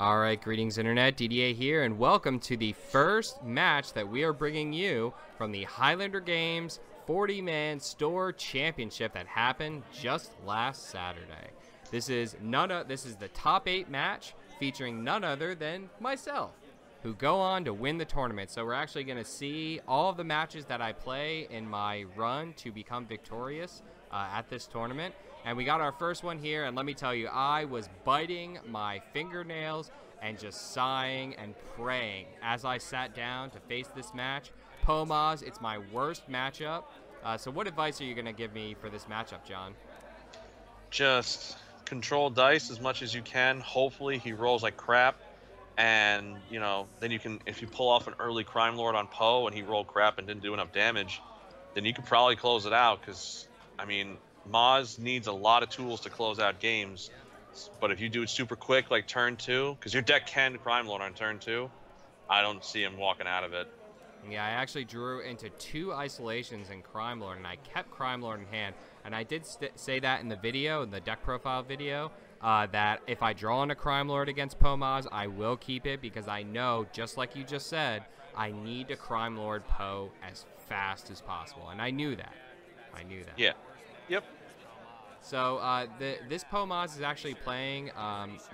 All right, greetings Internet, Didier here, and welcome to the first match that we are bringing you from the Highlander Games 40-man store championship that happened just last Saturday. This is the top 8 match featuring none other than myself, who go on to win the tournament. So we're actually going to see all of the matches that I play in my run to become victorious at this tournament. And we got our first one here, and let me tell you, I was biting my fingernails and just sighing and praying as I sat down to face this match. eMaz, it's my worst matchup. So what advice are you going to give me for this matchup, John? Just control dice as much as you can. Hopefully he rolls like crap. And, you know, then you can, if you pull off an early Crime Lord on Poe and he rolled crap and didn't do enough damage, then you could probably close it out because, I mean, Maz needs a lot of tools to close out games, but if you do it super quick, like turn 2, because your deck can Crime Lord on turn 2, I don't see him walking out of it. Yeah, I actually drew into 2 isolations in Crime Lord, and I kept Crime Lord in hand, and I did say that in the video, in the deck profile video, that if I draw on a Crime Lord against eMaz, I will keep it, because I know, just like you just said, I need to Crime Lord Poe as fast as possible, and I knew that. Yeah. Yep. So this eMaz is actually playing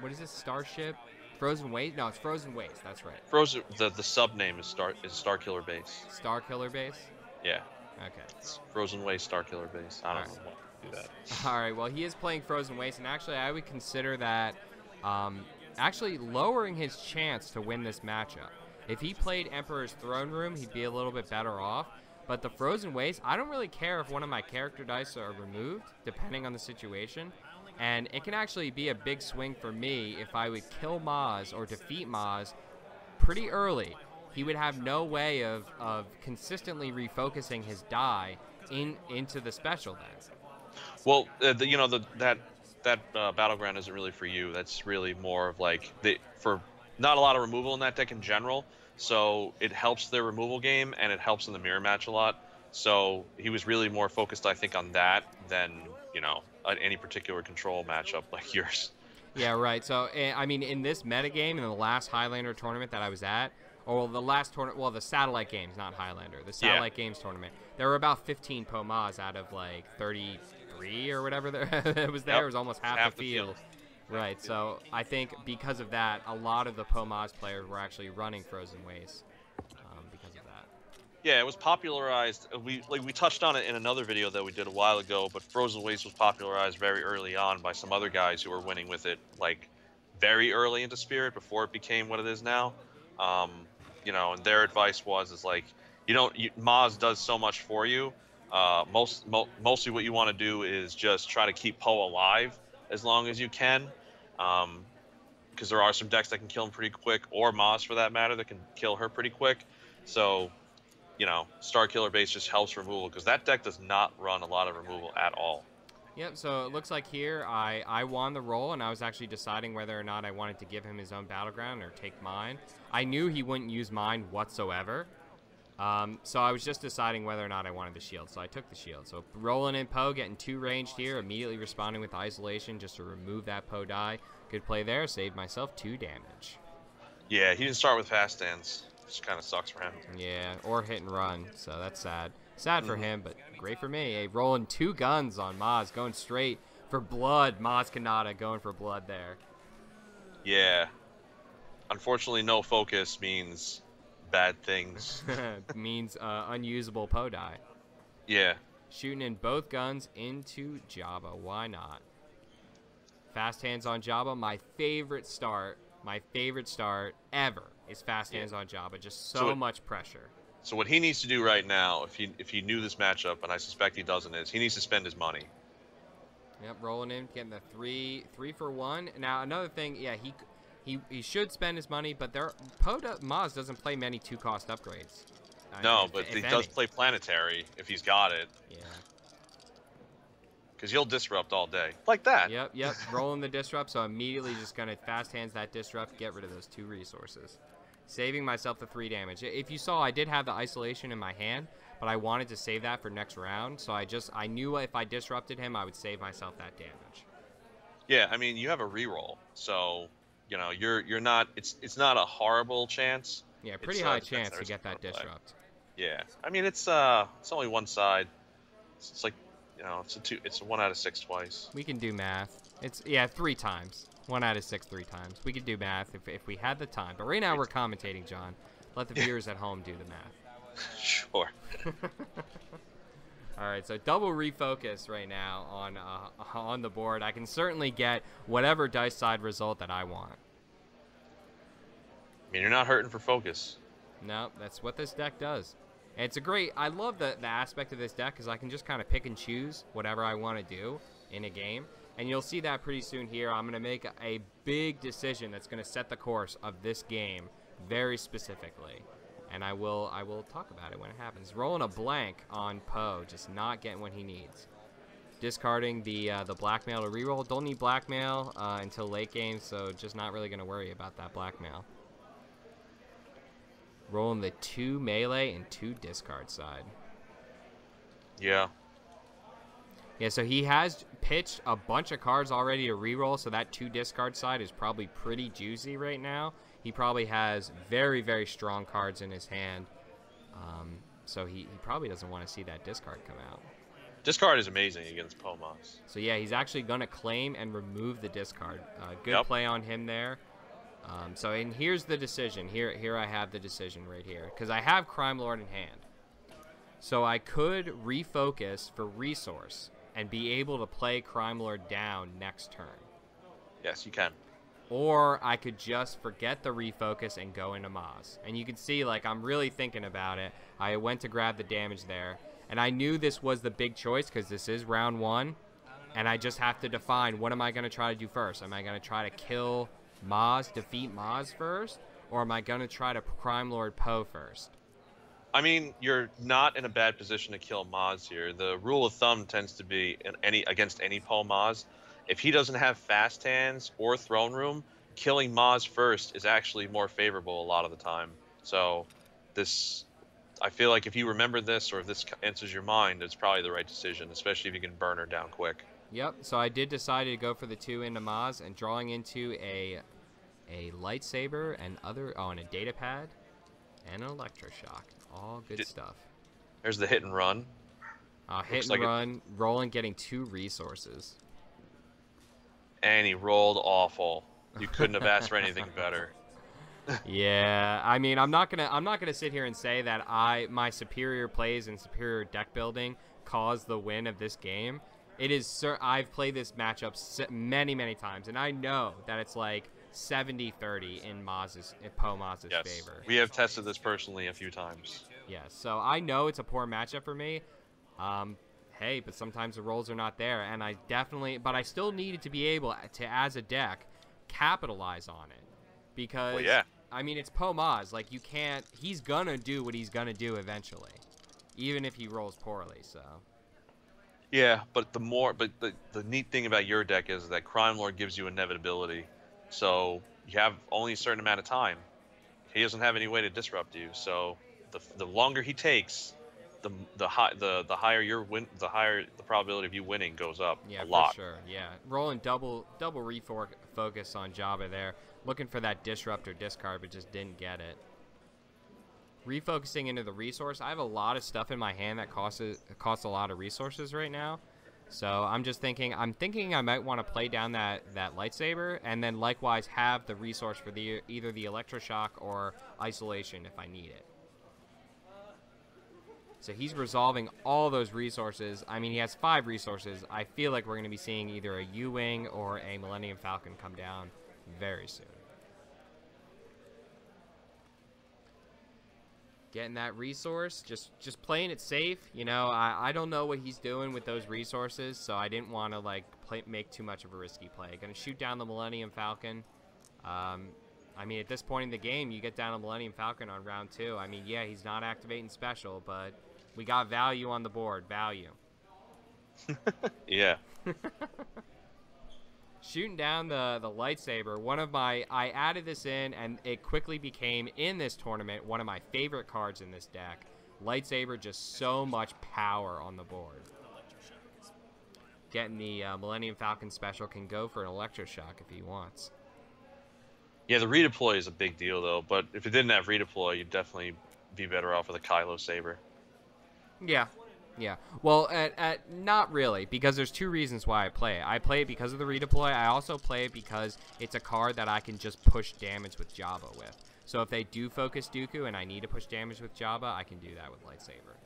what is this, Starship? Frozen Waste? No, it's Frozen Waste. That's right. Frozen. The sub name is Starkiller Base. Starkiller Base. Yeah. Okay. It's Frozen Waste Starkiller Base. I don't know why to do that. All right. Well, he is playing Frozen Waste, and actually, I would consider that actually lowering his chance to win this matchup. If he played Emperor's Throne Room, he'd be a little bit better off. But the Frozen Waste, I don't really care if one of my character dice are removed, depending on the situation. And it can actually be a big swing for me if I would kill Maz or defeat Maz pretty early. He would have no way of consistently refocusing his die into the special then. Well, that battleground isn't really for you. That's really more of like for not a lot of removal in that deck in general. So it helps their removal game, and it helps in the mirror match a lot. So he was really more focused, I think, on that than, you know, any particular control matchup like yours. Yeah, right. So, I mean, in this metagame, in the last Highlander tournament that I was at, or the last tournament, well, the Satellite Games, not Highlander, the Satellite Games tournament, there were about 15 eMaz out of, like, 33 or whatever it was there. It was almost half the field. Right, so I think because of that, a lot of the eMaz players were actually running Frozen Waste because of that. Yeah, it was popularized. We touched on it in another video that we did a while ago, but Frozen Waste was popularized very early on by some other guys who were winning with it, like very early into Spirit before it became what it is now. You know, and their advice was like, Maz does so much for you. Mostly what you want to do is just try to keep Poe alive as long as you can, because there are some decks that can kill him pretty quick, or Maz for that matter, that can kill her pretty quick. So, you know, Starkiller Base just helps removal, because that deck does not run a lot of removal at all. Yep, so it looks like here I won the roll, and I was actually deciding whether or not I wanted to give him his own battleground or take mine. I knew he wouldn't use mine whatsoever. So I was just deciding whether or not I wanted the shield, so I took the shield. So rolling in Poe, getting 2 ranged here, immediately responding with isolation just to remove that Poe die. Good play there, saved myself 2 damage. Yeah, he didn't start with fast stands, which kind of sucks for him. Yeah, or hit and run, so that's sad. Sad for him, but great for me. Hey, rolling 2 guns on Maz, going straight for blood. Maz Kanata going for blood there. Yeah. Unfortunately, no focus means bad things. Means unusable Poe die. Yeah. Shooting in both guns into eJabba. Why not? Fast hands on eJabba. My favorite start ever is fast hands on eJabba. Just so much pressure. So what he needs to do right now, if he knew this matchup, and I suspect he doesn't, is he needs to spend his money. Yep, rolling in, getting the three for 1. Now another thing, yeah, he should spend his money, but Maz doesn't play many 2-cost upgrades. No, but he does play planetary if he's got it. Yeah. Because you'll disrupt all day. Like that. Yep. Rolling the disrupt, so immediately just going to fast hands that disrupt, get rid of those 2 resources. Saving myself the 3 damage. If you saw, I did have the isolation in my hand, but I wanted to save that for next round, so I knew if I disrupted him, I would save myself that damage. Yeah, I mean, you have a reroll, so you know, you're not. It's not a horrible chance. Yeah, pretty high Depends chance on to get that play. disrupt. Yeah, I mean it's only one side. It's like, you know, it's a 1 out of 6 twice. We can do math. It's, yeah, 3 times. 1 out of 6, 3 times. We could do math if we had the time. But right now we're commentating, John. Let the viewers at home do the math. Sure. All right, so double refocus right now on the board. I can certainly get whatever dice side result that I want. I mean, you're not hurting for focus. No, that's what this deck does. And it's a great, I love the aspect of this deck because I can just kind of pick and choose whatever I want to do in a game. And you'll see that pretty soon here. I'm going to make a big decision that's going to set the course of this game very specifically. And I will talk about it when it happens. Rolling a blank on Poe, just not getting what he needs. Discarding the blackmail to reroll. Don't need blackmail until late game, so just not really going to worry about that blackmail. Rolling the 2 melee and 2 discard side. Yeah. Yeah, so he has pitched a bunch of cards already to reroll, so that 2 discard side is probably pretty juicy right now. He probably has very, very strong cards in his hand. So he probably doesn't want to see that discard come out. Discard is amazing against Pomos. So yeah, he's actually going to claim and remove the discard. Good play on him there. And here's the decision. Here I have the decision right here. Because I have Crime Lord in hand. So I could refocus for resource and be able to play Crime Lord down next turn. Yes, you can. Or I could just forget the refocus and go into Maz. And you can see, like, I'm really thinking about it. I went to grab the damage there. And I knew this was the big choice because this is round 1. And I just have to define, what am I going to try to do first? Am I going to try to kill Maz, defeat Maz first? Or am I going to try to Crime Lord Poe first? I mean, you're not in a bad position to kill Maz here. The rule of thumb tends to be against any Poe Maz. If he doesn't have fast hands or throne room, killing Maz first is actually more favorable a lot of the time. So I feel like if you remember this, or if this enters your mind, it's probably the right decision, especially if you can burn her down quick. Yep, so I did decide to go for the 2 into Maz and drawing into a lightsaber and and a data pad and an electroshock. All good stuff. There's the hit and run. Hit and run, rolling, getting 2 resources. And he rolled awful. You couldn't have asked for anything better. Yeah, I mean, I'm not gonna sit here and say that my superior plays and superior deck building caused the win of this game. It is, I've played this matchup many times, and I know that it's like 70-30 in Poe Maz's favor. We have tested this personally a few times. Yeah, so I know it's a poor matchup for me. Hey, but sometimes the rolls are not there, and but I still needed to be able to, as a deck, capitalize on it. Because, well, yeah. I mean, it's Poe Maz. Like, you can't, he's gonna do what he's gonna do eventually. Even if he rolls poorly, so. Yeah, but the neat thing about your deck is that Crime Lord gives you inevitability. So you have only a certain amount of time. He doesn't have any way to disrupt you. So the longer he takes, the higher the higher the probability of you winning goes up a lot. For sure. Yeah, rolling double refocus on eJabba there, looking for that disrupt or discard, but just didn't get it. Refocusing into the resource. I have a lot of stuff in my hand that costs a lot of resources right now. So I'm thinking I might want to play down that lightsaber, and then likewise have the resource for either the electroshock or isolation if I need it. So he's resolving all those resources. I mean, he has 5 resources. I feel like we're going to be seeing either a U-Wing or a Millennium Falcon come down very soon. Getting that resource, just playing it safe. You know, I don't know what he's doing with those resources, so I didn't want to like make too much of a risky play. Gonna shoot down the Millennium Falcon. I mean, at this point in the game, you get down a Millennium Falcon on round 2. I mean, yeah, he's not activating special, but we got value on the board. Value. Yeah. Shooting down the lightsaber, I added this in, and it quickly became, in this tournament, one of my favorite cards in this deck. Lightsaber, just so much power on the board. Getting the Millennium Falcon special, can go for an electroshock if he wants. Yeah, the redeploy is a big deal though. But if it didn't have redeploy, you'd definitely be better off with a Kylo saber. Yeah. Yeah. Well, not really, because there's two reasons why I play it. I play it because of the redeploy. I also play it because it's a card that I can just push damage with Jabba with. So if they do focus Dooku and I need to push damage with Jabba, I can do that with lightsaber.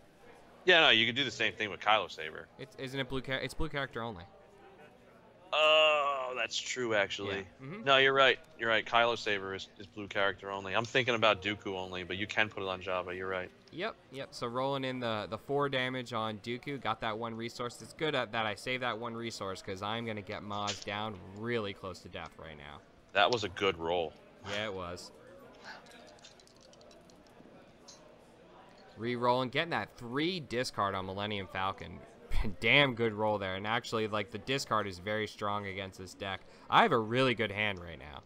Yeah, no, you can do the same thing with Kylo saber. Isn't it blue? It's blue character only. Oh, that's true, actually. Yeah. Mm-hmm. No, you're right. You're right. Kylo Saber is blue character only. I'm thinking about Dooku only, but you can put it on Jabba. You're right. Yep. So rolling in the 4 damage on Dooku, got that 1 resource. It's good that I saved that 1 resource because I'm going to get Maz down really close to death right now. That was a good roll. Yeah, it was. Re-rolling, getting that 3 discard on Millennium Falcon. Damn good roll there. And actually, like, the discard is very strong against this deck. I have a really good hand right now.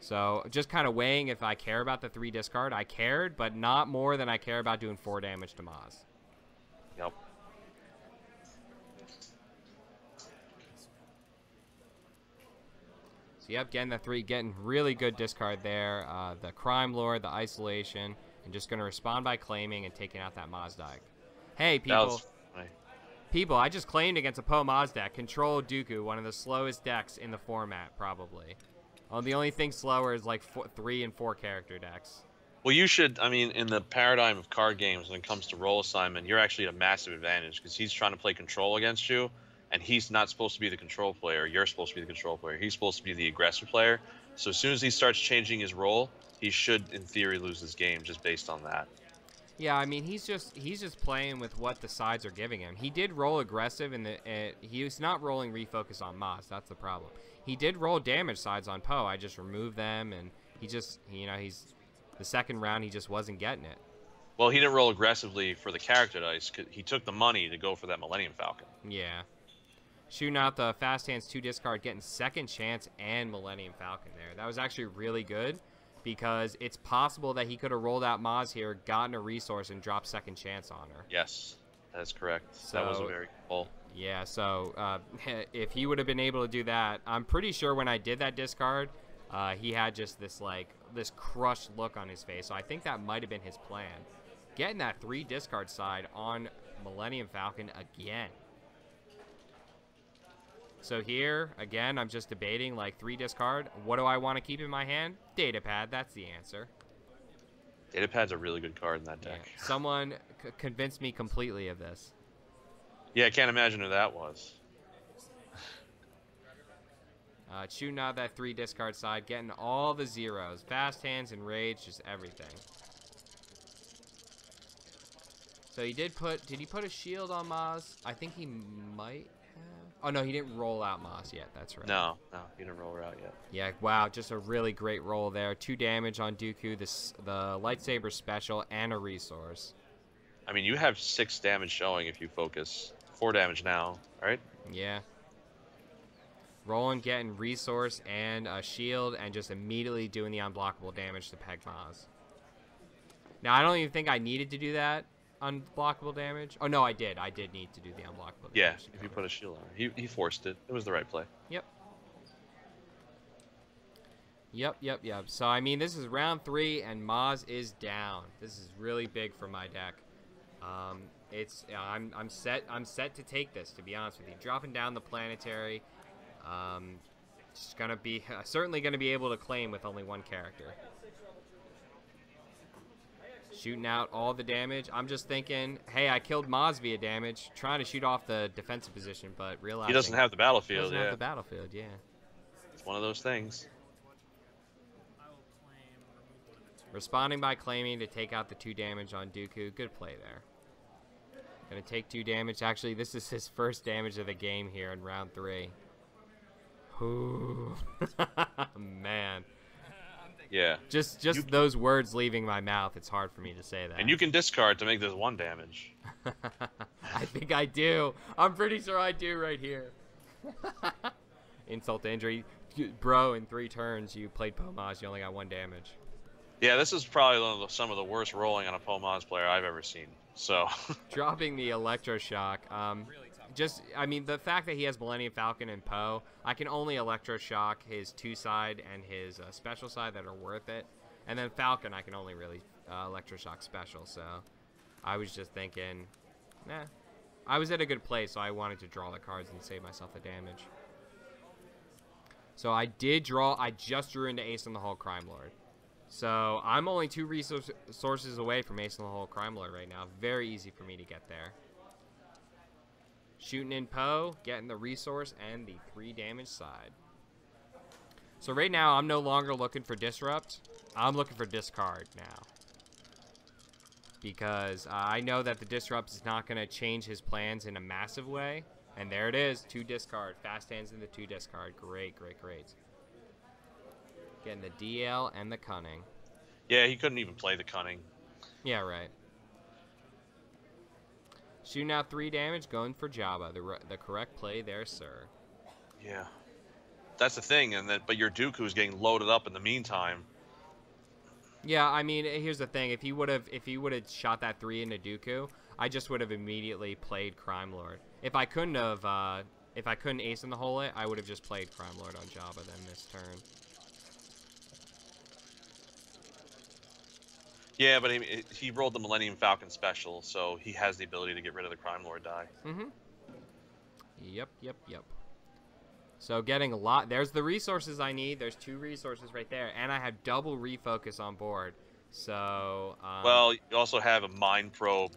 So, just kind of weighing if I care about the 3 discard. I cared, but not more than I care about doing 4 damage to Maz. Yep. So, yep, getting the 3, getting really good discard there. The Crime Lord, the Isolation, and just going to respond by claiming and taking out that Maz deck. Hey, people. People, I just claimed against a Poe Maz deck. Control Dooku, one of the slowest decks in the format, probably. Oh, the only thing slower is like 3 and 4 character decks. Well, you should, I mean, in the paradigm of card games when it comes to role assignment, you're actually at a massive advantage because he's trying to play control against you, and he's not supposed to be the control player. You're supposed to be the control player. He's supposed to be the aggressor player. So as soon as he starts changing his role, he should, in theory, lose this game just based on that. Yeah, I mean, he's just playing with what the sides are giving him. He did roll aggressive, and he was not rolling refocus on Maz. That's the problem. He did roll damage sides on Poe. I just removed them, and he's the second round he just wasn't getting it. Well, he didn't roll aggressively for the character dice. He took the money to go for that Millennium Falcon. Yeah. Shooting out the Fast Hands 2 discard, getting second chance and Millennium Falcon there. That was actually really good. Because it's possible that he could have rolled out Maz here, gotten a resource, and dropped second chance on her. Yes, that's correct. So, that was a very good pull. Yeah, so if he would have been able to do that, I'm pretty sure when I did that discard, he had just this crushed look on his face. So I think that might have been his plan. Getting that 3 discard side on Millennium Falcon again. So here, again, I'm just debating, like, 3 discard. What do I want to keep in my hand? Datapad, that's the answer. Datapad's a really good card in that deck. Yeah. Someone convinced me completely of this. Yeah, I can't imagine who that was. Shooting out that 3 discard side, getting all the zeros. Fast hands and rage, just everything. So he did he put a shield on Maz? I think he might. Oh, no, he didn't roll out Maz yet. That's right. No, he didn't roll her out yet. Yeah, wow, just a really great roll there. 2 damage on Dooku, the lightsaber special, and a resource. I mean, you have 6 damage showing if you focus. 4 damage now, right? Yeah. Rolling, getting resource and a shield, and just immediately doing the unblockable damage to Peg Maz. Now, I don't even think I needed to do that. Unblockable damage? Oh, no, I did. I did need to do the unblockable damage. Yeah, if you put a shield on. He forced it. It was the right play. Yep. Yep. So, I mean, this is round 3, and Maz is down. This is really big for my deck. I'm set to take this, to be honest with you. Dropping down the planetary. Just gonna be certainly gonna be able to claim with only 1 character. Shooting out all the damage. I'm just thinking, hey, I killed Maz via damage, trying to shoot off the defensive position, but realizing he doesn't have the battlefield. He doesn't have the battlefield, yeah. It's one of those things. Responding by claiming to take out the 2 damage on Dooku. Good play there. Gonna take 2 damage. Actually, this is his first damage of the game here in round 3. Ooh. Man. Yeah. Just those words leaving my mouth, it's hard for me to say that. And you can discard to make this 1 damage. I think I do. I'm pretty sure I do right here. Insult to injury. Bro, in 3 turns, you played Poe Maz, you only got 1 damage. Yeah, this is probably some of the worst rolling on a Poe Maz player I've ever seen. So dropping the electroshock. I mean, the fact that he has Millennium Falcon and Poe, I can only electroshock his 2-side and his special side that are worth it. And then Falcon, I can only really electroshock special. So I was just thinking, nah. I was at a good place, so I wanted to draw the cards and save myself the damage. So I did draw. I just drew into Ace in the Hole Crime Lord. So I'm only 2 resources away from Ace in the Hole Crime Lord right now. Very easy for me to get there. Shooting in Poe, getting the resource and the 3 damage side. So right now, I'm no longer looking for Disrupt. I'm looking for Discard now. Because I know that the Disrupt is not going to change his plans in a massive way. And there it is, 2 discard. Fast hands into 2 discard. Great, great, great. Getting the DL and the Cunning. Yeah, he couldn't even play the Cunning. Yeah, right. Shooting out 3 damage, going for Jabba. The correct play there, sir. Yeah. That's the thing, but your Dooku is getting loaded up in the meantime. Yeah, I mean, here's the thing. If he would have shot that 3 into Dooku, I just would have immediately played Crime Lord. If I couldn't Ace in the Hole it, I would have just played Crime Lord on Jabba then this turn. Yeah, but he rolled the Millennium Falcon special, so he has the ability to get rid of the Crime Lord die. Mm-hmm. Yep, yep, yep. So getting a lot. There's the resources I need. There's 2 resources right there, and I have double refocus on board. So. Well, you also have a Mind Probe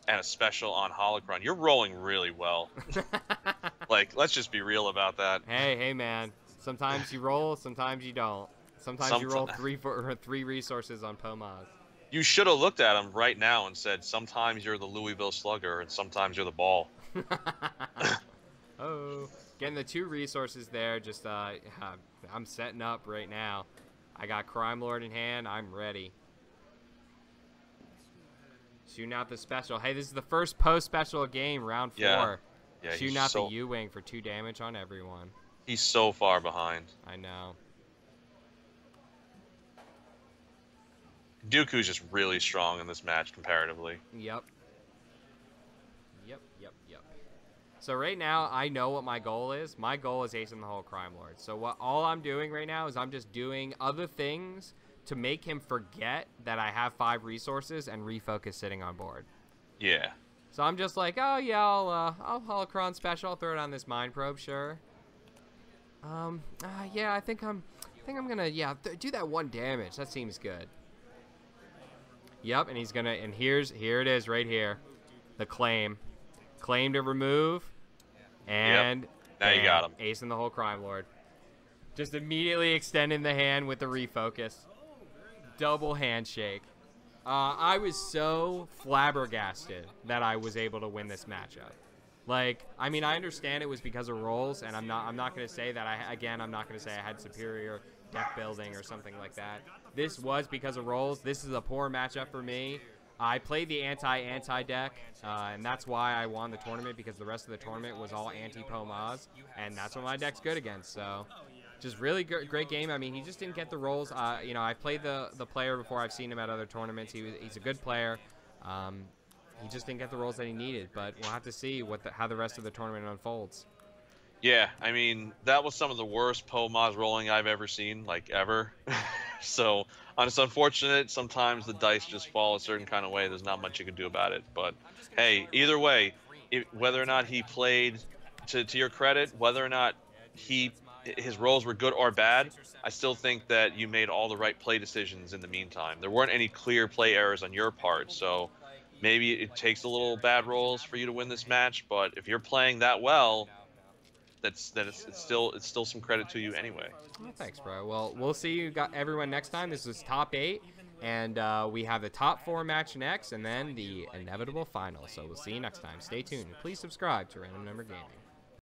and a special on Holocron. You're rolling really well. Like, let's just be real about that. Hey, man. Sometimes you roll, sometimes you don't. Sometimes you roll 3 resources on Pomaz. You should have looked at him right now and said, sometimes you're the Louisville Slugger and sometimes you're the ball. Oh, getting the 2 resources there. Just I'm setting up right now. I got Crime Lord in hand. I'm ready. Shooting out the special. Hey, this is the first post-special game, round 4. Yeah, shooting out the U-Wing for 2 damage on everyone. He's so far behind. I know. Dooku's just really strong in this match comparatively. Yep. Yep, yep, yep. So right now, I know what my goal is. My goal is Ace in the Hole Crime Lord. So all I'm doing right now is I'm just doing other things to make him forget that I have 5 resources and refocus sitting on board. Yeah. So I'm just like, oh yeah, I'll Holocron special. I'll throw it on this Mind Probe, sure. Yeah, I think I'm gonna do that 1 damage. That seems good. Yep, and he's gonna, and here it is right here, the claim to remove, and yep. Now you got him. Ace in the Hole Crime Lord. Just immediately extending the hand with the refocus. Double handshake. I was so flabbergasted that I was able to win this matchup. Like, I mean, I understand it was because of rolls, and I'm not going to say that I'm not going to say I had superior deck building or something like that. This was because of rolls. This is a poor matchup for me. I played the anti deck, and that's why I won the tournament, because the rest of the tournament was all anti-Pomaz, and that's what my deck's good against. So, just really great game. I mean, he just didn't get the rolls. You know, I played the player before. I've seen him at other tournaments. He's a good player. He just didn't get the rolls that he needed, but we'll have to see how the rest of the tournament unfolds. Yeah, I mean, that was some of the worst Pomaz rolling I've ever seen, like, ever. So, it's unfortunate. Sometimes the dice just fall a certain kind of way. There's not much you can do about it. But, hey, either way, whether or not he played, to your credit, whether or not his rolls were good or bad, I still think that you made all the right play decisions in the meantime. There weren't any clear play errors on your part, so maybe it takes a little bad rolls for you to win this match, but if you're playing that well, it's still some credit to you anyway. Well, thanks, bro. Well, we'll see you everyone next time. This is top 8, and we have the top 4 match next, and then the inevitable final. So we'll see you next time. Stay tuned. Please subscribe to Random Number Gaming.